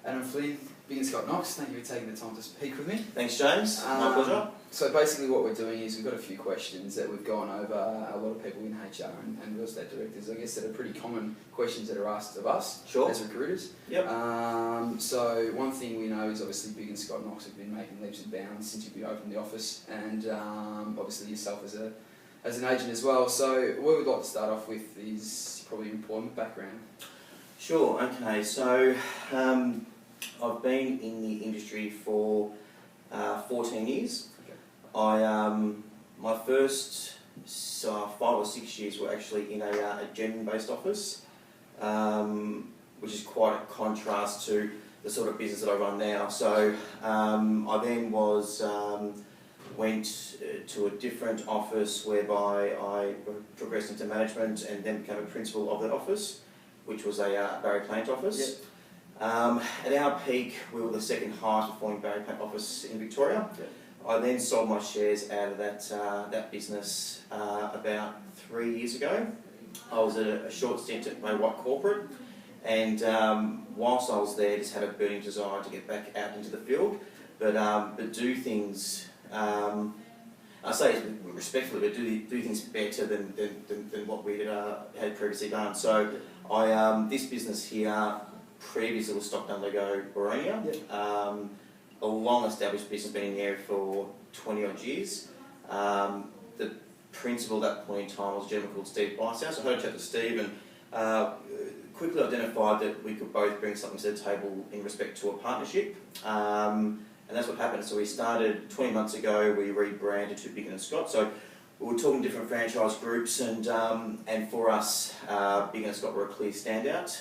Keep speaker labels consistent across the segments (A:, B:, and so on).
A: Adam Flynn, Biggin Scott, thank you for taking the time to speak with me.
B: Thanks, James. My pleasure.
A: So basically what we're doing is we've got a few questions that we've gone over, a lot of people in HR and real estate directors, I guess, that are pretty common questions that are asked of us as recruiters.
B: Yep.
A: So one thing we know is obviously Biggin Scott have been making leaps and bounds since you've opened the office, and obviously yourself as an agent as well. So what we'd like to start off with is probably your employment background.
B: Sure, okay. So I've been in the industry for 14 years. My first 5 or 6 years were actually in a German-based office, which is quite a contrast to the sort of business that I run now. So I then went to a different office whereby I progressed into management and then became a principal of that office, which was a barrier plant office.
A: Yep.
B: At our peak, we were the second highest performing barrier plant office in Victoria.
A: Yep.
B: I then sold my shares out of that business about 3 years ago. I was at a short stint at my white corporate, and whilst I was there, just had a burning desire to get back out into the field, but do things. I say respectfully, but do things better than what we had previously done. So this business here previously was Stockton Lego Boronia.
A: Yep.
B: A long-established business, been in the area for 20 odd years. The principal at that point in time was a gentleman called Steve Bicehouse. So I had a chat to Steve and quickly identified that we could both bring something to the table in respect to a partnership. And that's what happened. So we started 20 months ago, we rebranded to Biggin Scott. So we were talking to different franchise groups, and for us, Biggin Scott were a clear standout.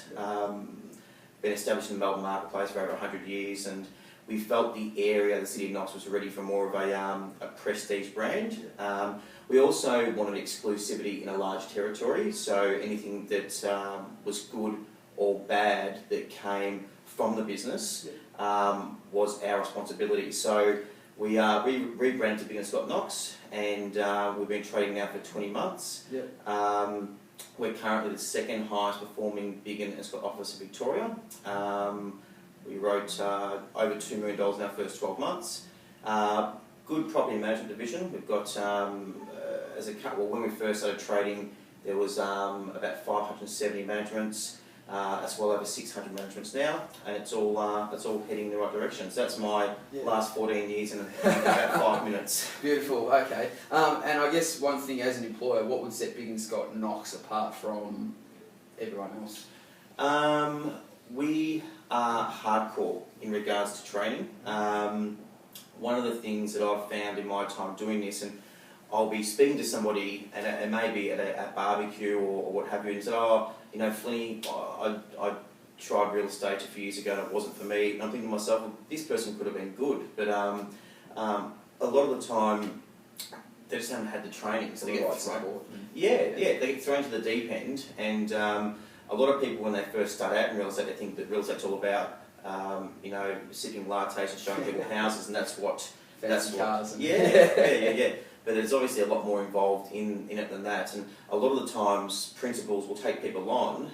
B: Been established in the Melbourne marketplace for over 100 years, and we felt the area, the city of Knox, was ready for more of a prestige brand. We also wanted exclusivity in a large territory, so anything that was good or bad that came from the business was our responsibility. So we rebranded to Biggin Scott Knox, and we've been trading now for 20 months.
A: Yep.
B: We're currently the second highest performing Biggin Scott office in Victoria. We wrote over $2 million in our first 12 months. Good property management division. We've got, when we first started trading, there was about 570 managements. That's well over 600 managements now, and it's all heading in the right direction. So that's my last 14 years in about 5 minutes.
A: Beautiful. Okay. And I guess one thing as an employer, what would set Biggin Scott Knox apart from everyone else? We are hardcore in regards to training. One of the things that I've found in my time doing this, and I'll be speaking to somebody, and it may be at a barbecue or what have you, and said, "Oh, you know, Flinny, I tried real estate a few years ago and it wasn't for me." And I'm thinking to myself, well, this person could have been good, but a lot of the time they just haven't had the training, so they get thrown. They get thrown to the deep end, and a lot of people when they first start out in real estate, they think that real estate's all about sipping lattes and showing people houses, and that's what cars.
B: But there's obviously a lot more involved in it than that, and a lot of the times principals will take people on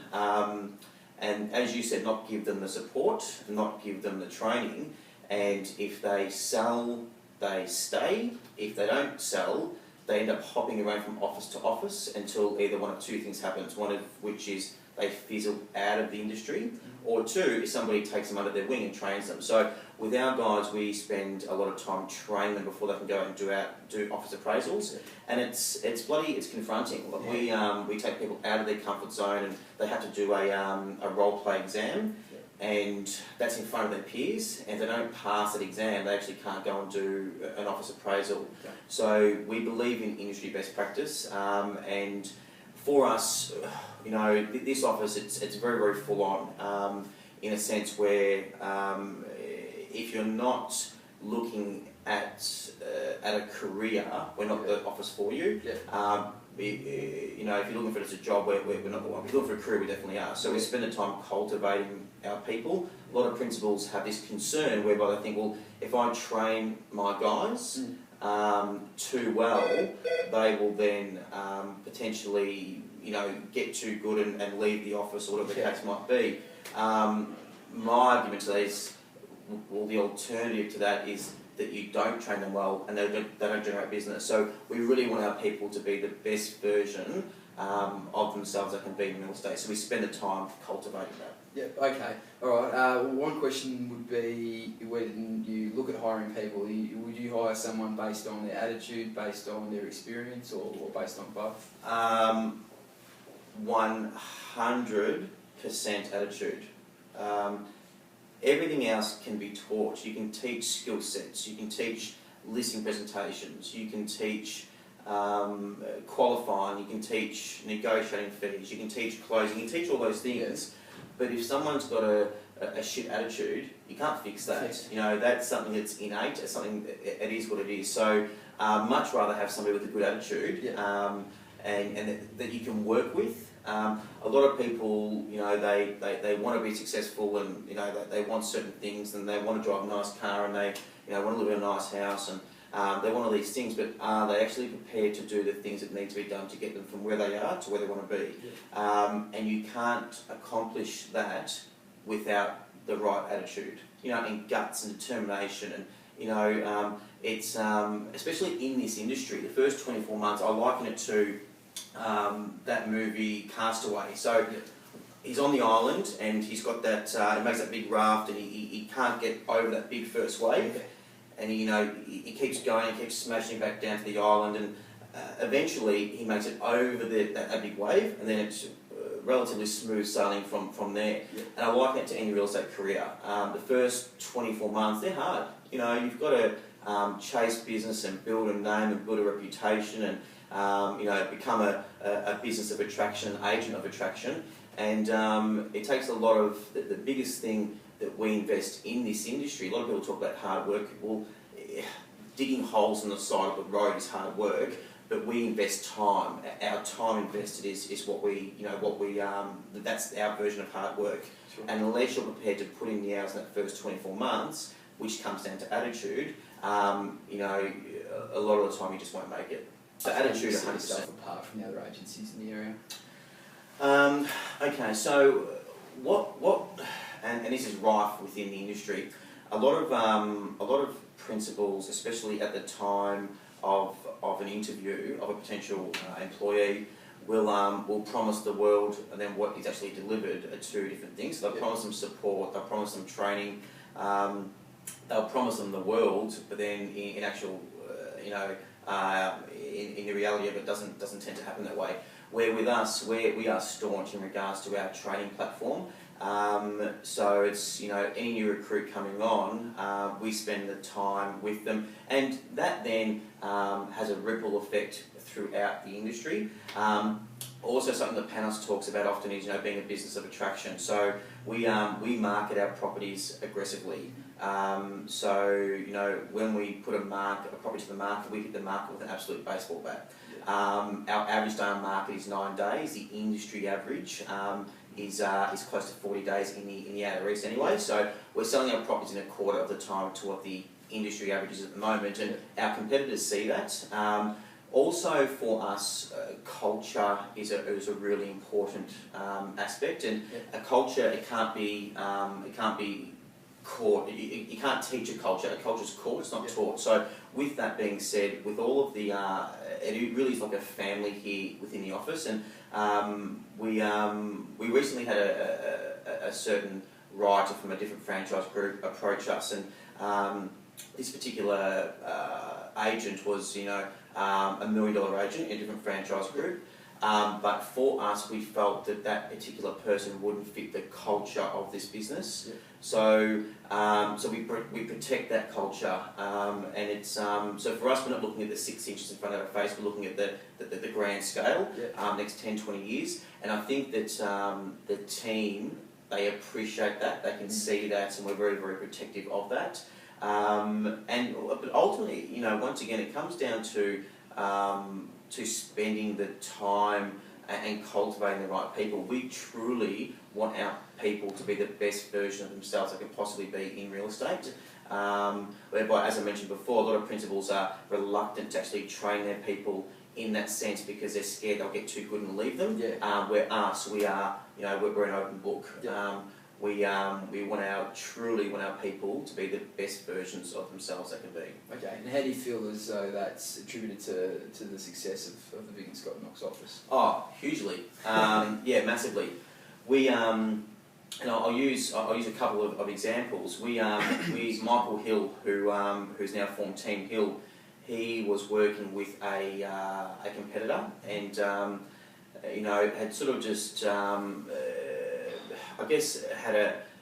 B: and, as you said, not give them the support, not give them the training, and if they sell, they stay. If they don't sell, they end up hopping around from office to office until either one of two things happens, one of which is they fizzle out of the industry, or two, if somebody takes them under their wing and trains them. So with our guys, we spend a lot of time training them before they can go and do office appraisals, and it's confronting. We take people out of their comfort zone, and they have to do a role play exam, and that's in front of their peers, and if they don't pass that exam, they actually can't go and do an office appraisal. So we believe in industry best practice, and for us, this office, it's very, very full on, in a sense where if you're not looking at a career, we're not the office for you. If you're looking for it as a job, we're not the one. If you're looking for a career, we definitely are. So we spend the time cultivating our people. A lot of principals have this concern whereby they think, well, if I train my guys too well, they will then potentially get too good and leave the office or whatever the case might be.
A: my argument to that is, well, the alternative to that is that you don't train them well and they don't generate business. So we really want our people to be the best version of themselves that can be in real estate. So we spend the time cultivating that.
C: Yeah, okay. Alright, one question would be, when you look at hiring people, would you hire someone based on their attitude, based on their experience, or based on both?
A: 100% attitude. Everything else can be taught. You can teach skill sets, you can teach listing presentations, you can teach qualifying, you can teach negotiating fees, you can teach closing, you can teach all those things.
C: Yes.
A: But if someone's got a shit attitude, you can't fix that.
C: Yes.
A: You know, that's something that's innate, it's something, it is what it is. So much rather have somebody with a good attitude,
C: yeah.
A: and that you can work with. A lot of people, you know, they want to be successful, and you know they want certain things, and they want to drive a nice car, and they want to live in a nice house, and they want all these things. But are they actually prepared to do the things that need to be done to get them from where they are to where they want to be?
C: Yeah.
A: And you can't accomplish that without the right attitude, and guts and determination, and it's especially in this industry. The first 24 months, I liken it to that movie Castaway. So he's on the island and he's got that, he makes that big raft, and he can't get over that big first wave, and he keeps going, he keeps smashing back down to the island, and eventually he makes it over that big wave, and then it's relatively smooth sailing from there. And I liken it to any real estate career. The first 24 months, they're hard. You've got to chase business and build a name and build a reputation, and become a business of attraction, an agent of attraction. And it takes a lot of, the biggest thing that we invest in this industry, a lot of people talk about hard work. Well, digging holes on the side of the road is hard work, but we invest time. Our time invested is what we, that's our version of hard work.
C: Sure.
A: And unless you're prepared to put in the hours in that first 24 months, which comes down to attitude, a lot of the time you just won't make it. So attitude, 100%.
C: Yourself apart from the other agencies in the area.
A: Okay, so what and this is rife within the industry. A lot of principals, especially at the time of an interview of a potential employee, will promise the world, and then what is actually delivered are two different things. So they'll promise them support, they'll promise them training, they'll promise them the world, but then in actual, in the reality of it, doesn't tend to happen that way. Where with us, we are staunch in regards to our training platform. So it's, any new recruit coming on, we spend the time with them, and that then has a ripple effect throughout the industry. Also, something that Panos talks about often is, being a business of attraction. So we market our properties aggressively. When we put a property to the market, we hit the market with an absolute baseball bat. Our average day on market is 9 days. The industry average is close to 40 days in the outer east anyway. So we're selling our properties in a quarter of the time to what the industry average is at the moment, and our competitors see that. Also for us, culture is a really important aspect, and a culture, it can't be caught. You can't teach a culture. A culture's caught, it's not taught. So with that being said, with all of the, it really is like a family here within the office, and we recently had a certain writer from a different franchise group approach us, and this particular agent was, $1 million agent in a different franchise group. But for us, we felt that particular person wouldn't fit the culture of this business. Yeah. So we protect that culture, and it's so for us, we're not looking at the 6 inches in front of our face. We're looking at the grand scale, next 10, 20 years. And I think that the team, they appreciate that. They can see that, and we're very, very protective of that. But ultimately, once again, it comes down to spending the time and cultivating the right people. We truly want our people to be the best version of themselves they can possibly be in real estate. Whereby, as I mentioned before, a lot of principals are reluctant to actually train their people in that sense because they're scared they'll get too good and leave them. Yeah. Where us, we are, we're an open book. Yeah.
B: We truly want our people to be the best versions of themselves they can be.
C: Okay, and how do you feel as though that's attributed to the success of the Biggin Scott Knox office?
B: Oh, hugely. Yeah, massively. We and I'll use a couple of examples. We Michael Hill, who's now formed Team Hill, he was working with a competitor, and had sort of just I guess had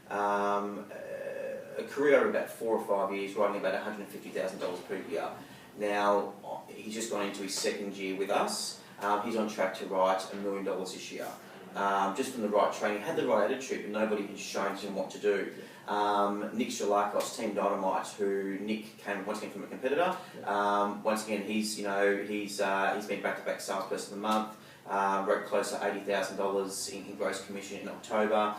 B: a career of about 4 or 5 years, writing about $150,000 per year. Now he's just gone into his second year with us. He's on track to write $1 million this year. Just from the right training, had the right attitude, but nobody has shown him what to do. Nick Strelakos, Team Dynamite, who Nick came once again from a competitor. Once again, he's been back-to-back salesperson of the month. Wrote close to $80,000 in gross commission in October,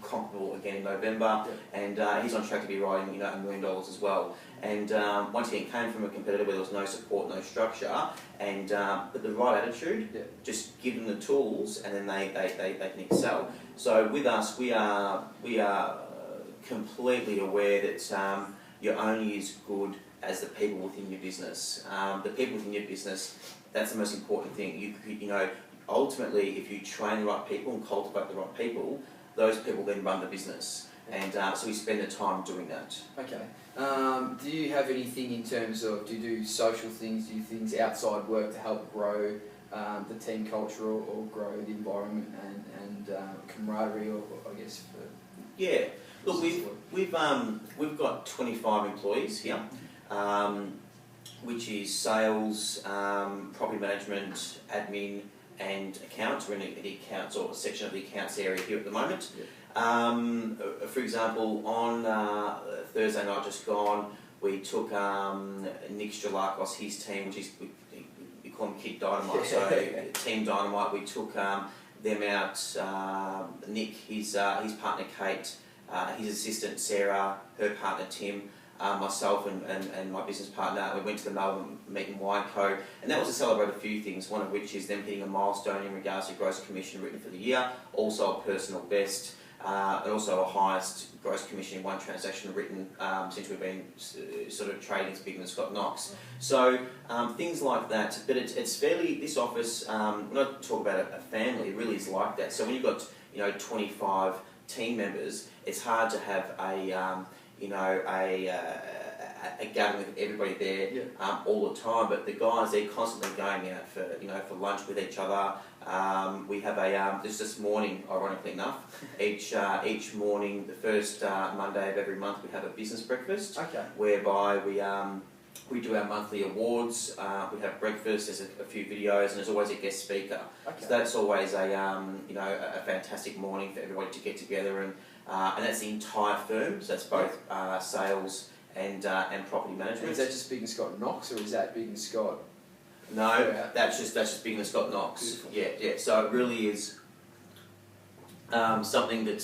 B: comparable again in November, and he's on track to be writing $1 million as well. And once again, came from a competitor where there was no support, no structure, and but the right attitude, just give them the tools, and then they can excel. So with us, we are completely aware that you're only as good as the people within your business. The people within your business, that's the most important thing. Ultimately, if you train the right people and cultivate the right people, those people then run the business. And so we spend the time doing that.
C: Okay. Do you have anything in terms of, do you do social things, do you do things outside work to help grow the team culture or grow the environment and camaraderie, or I guess for...
B: Yeah. Look, we've got 25 employees here. Which is sales, property management, admin, and accounts. We're in the accounts, or a section of the accounts area here at the moment. For example, on Thursday night just gone, we took Nick Strelakos, his team, which is, we call them Kid Dynamite, so Team Dynamite. We took them out. Nick, his partner Kate, his assistant Sarah, her partner Tim, myself and my business partner. We went to the Melbourne Meat and Wine Co, and that was to celebrate a few things, one of which is them hitting a milestone in regards to gross commission written for the year, also a personal best, and also a highest gross commission in one transaction written since we've been sort of trading as Biggin Scott Knox. So things like that, but it's fairly, this office, when I talk about a family, it really is like that. So when you've got 25 team members, it's hard to have a gathering with everybody there all the time, but the guys, they're constantly going out for lunch with each other. We have this morning, ironically enough, each morning, the first Monday of every month, we have a business breakfast, whereby we do our monthly awards. We have breakfast. There's a few videos, and there's always a guest speaker. So that's always a fantastic morning for everybody to get together, and that's the entire firm. So that's both sales and property management.
C: And is that just Biggin Scott Knox, or is that Biggin Scott?
B: No, that's just Biggin Scott Knox.
C: Beautiful.
B: Yeah. So it really is something that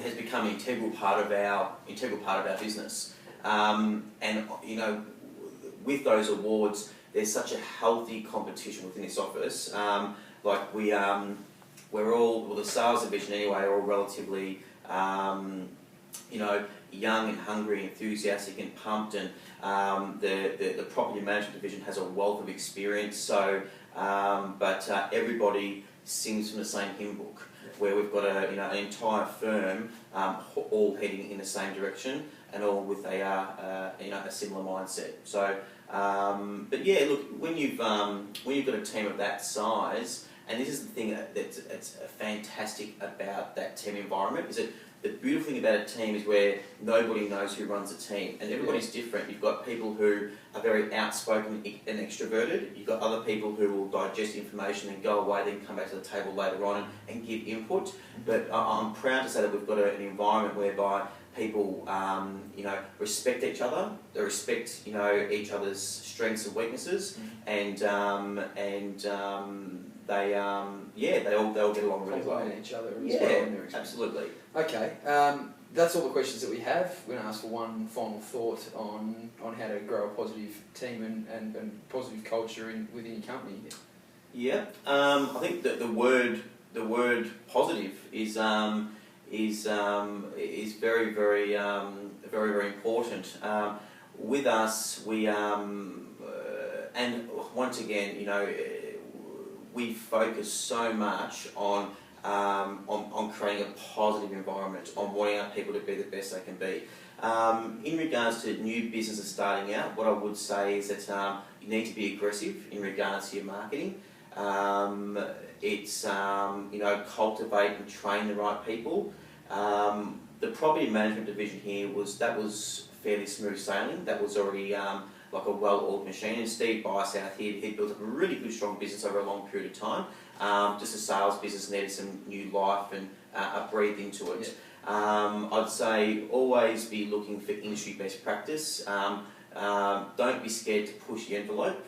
B: has become an integral part of our business. And with those awards, there's such a healthy competition within this office. We're all, the sales division anyway, are all relatively, young and hungry, enthusiastic and pumped, and the property management division has a wealth of experience. So, but everybody sings from the same hymn book, where we've got an entire firm all heading in the same direction and all with a similar mindset. So, but yeah, look, when you've got a team of that size, and this is the thing that's fantastic about that team environment, is that the beautiful thing about a team is where nobody knows who runs a team, and everybody's different. You've got people who are very outspoken and extroverted. You've got other people who will digest information and go away, then come back to the table later on and give input. But I'm proud to say that we've got an environment whereby people, respect each other. They respect, each other's strengths and weaknesses, and they all get along really well.
C: Each other as well.
B: Yeah, absolutely.
C: Okay, that's all the questions that we have. We're going to ask for one final thought on how to grow a positive team and positive culture within your company.
B: Yeah, I think that the word positive is is very, very, very, very important. With us, we and once again, we focus so much on creating a positive environment, on wanting our people to be the best they can be. In regards to new businesses starting out, what I would say is that you need to be aggressive in regards to your marketing. It's cultivate and train the right people. The property management division here was fairly smooth sailing. That was already like a well-oiled machine. And Steve Bice out here, he built up a really good, strong business over a long period of time. Just a sales business needed some new life and breathe into it. Yeah. I'd say always be looking for industry best practice. Don't be scared to push the envelope.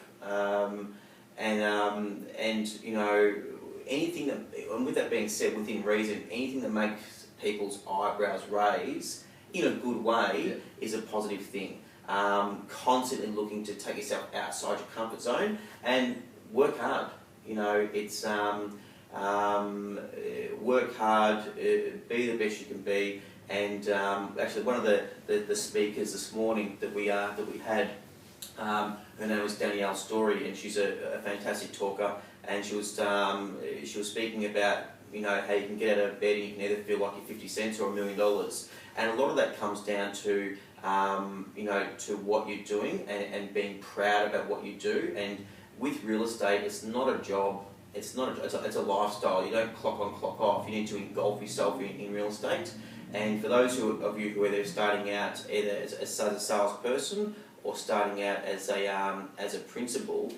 B: Anything that, and with that being said, within reason, anything that makes people's eyebrows raise in a good way is a positive thing. Constantly looking to take yourself outside your comfort zone and work hard. It's work hard, be the best you can be. And actually, one of the speakers this morning that we had, her name was Danielle Story, and she's a fantastic talker. And she was speaking about how you can get out of bed and you can either feel like you're 50 cents or $1 million. And a lot of that comes down to to what you're doing and being proud about what you do. And with real estate, it's not a job. It's a lifestyle. You don't clock on, clock off. You need to engulf yourself in real estate. And for those of you who are either starting out either as a salesperson or starting out as a principal,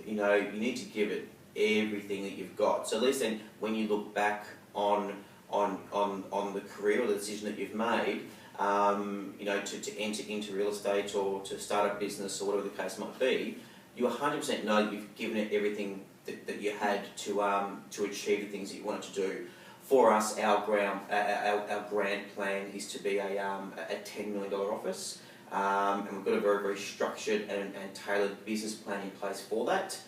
B: you need to give it everything that you've got. So at least then, when you look back on the career or the decision that you've made, to enter into real estate or to start a business or whatever the case might be, you 100% know that you've given it everything that you had to achieve the things that you wanted to do. For us, our grand plan is to be a $10 million office. And we've got a very, very structured and tailored business plan in place for that.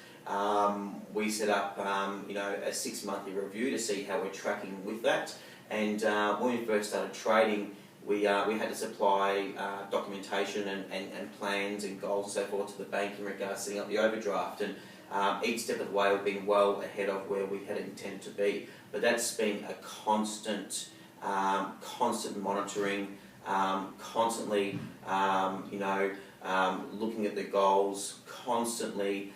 B: We set up, a 6-monthly review to see how we're tracking with that. And when we first started trading, we had to supply documentation and plans and goals and so forth to the bank in regards to setting up the overdraft. And each step of the way we've been well ahead of where we had intended to be. But that's been a constant monitoring. Constantly, looking at the goals, constantly,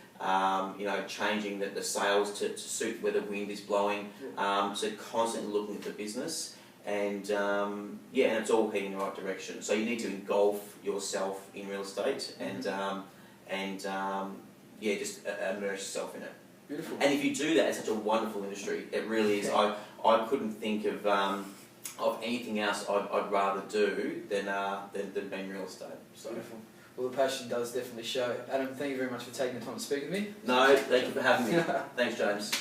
B: changing the sails to suit where the wind is blowing. So constantly looking at the business, and and it's all heading in the right direction. So you need to engulf yourself in real estate, and just immerse yourself in it.
C: Beautiful.
B: And if you do that, it's such a wonderful industry. It really is. I couldn't think of anything else I'd rather do than being real estate. So.
C: Beautiful. Well, the passion does definitely show. Adam, thank you very much for taking the time to speak with me.
B: No, thank you for having me. Thanks, James.